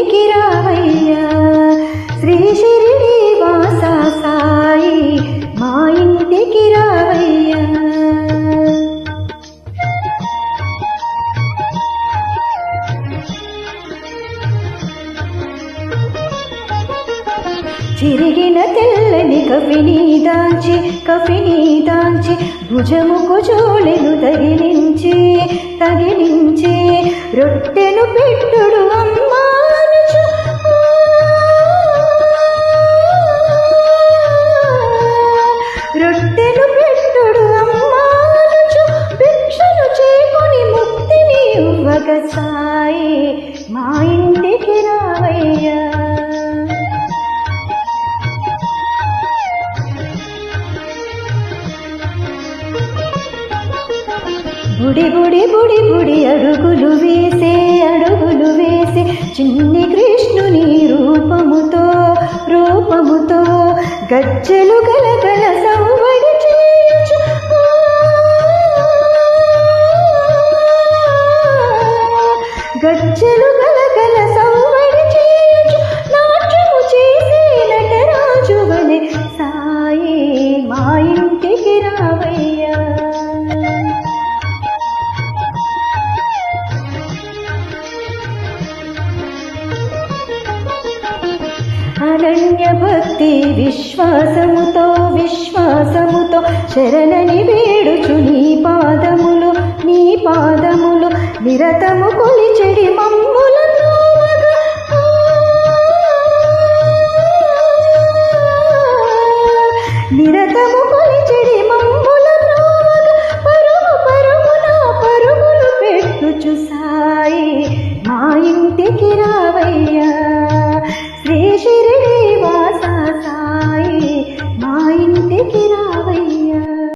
ఇంటికి రావయ్యా శ్రీ షిరిడి వాస సాయి మా ఇంటికి రావయ్యా. చిరిగిన తెల్లని కఫిని దాంచి భుజముకు జోలెను తగిలించి రొట్టెను పెట్టుడు అమ్మానుచు రొట్టెను పెట్టుడు అమ్మానుచు భిక్షను చేకొని ముక్తిని ఇవ్వగ సాయి మా ఇంటికి రావయ్యా. బుడి అడుగులు వేసే చిన్ని కృష్ణుని రూపముతో గజ్జెలు గలగల సవ్వడి చేయుచు గజ్జెలు గలగల సవ్వడి చేయుచు నాట్యము చేసే నటరాజు వలె సాయి మా ఇంటికి రావయ్యా. అనన్య భక్తి విశ్వాసముతో శరణని వేడుచు నీ పాదములు నిరతము కొలిచెడి మమ్ముల త్రోవగా నిరతము కొలిచెడి మమ్ముల త్రోవగా పరుగులు పెట్టుచు సాయి మా ఇంటికి రావయ్యా శ్రీ షిరిడి వాస సాయి మా ఇంటికి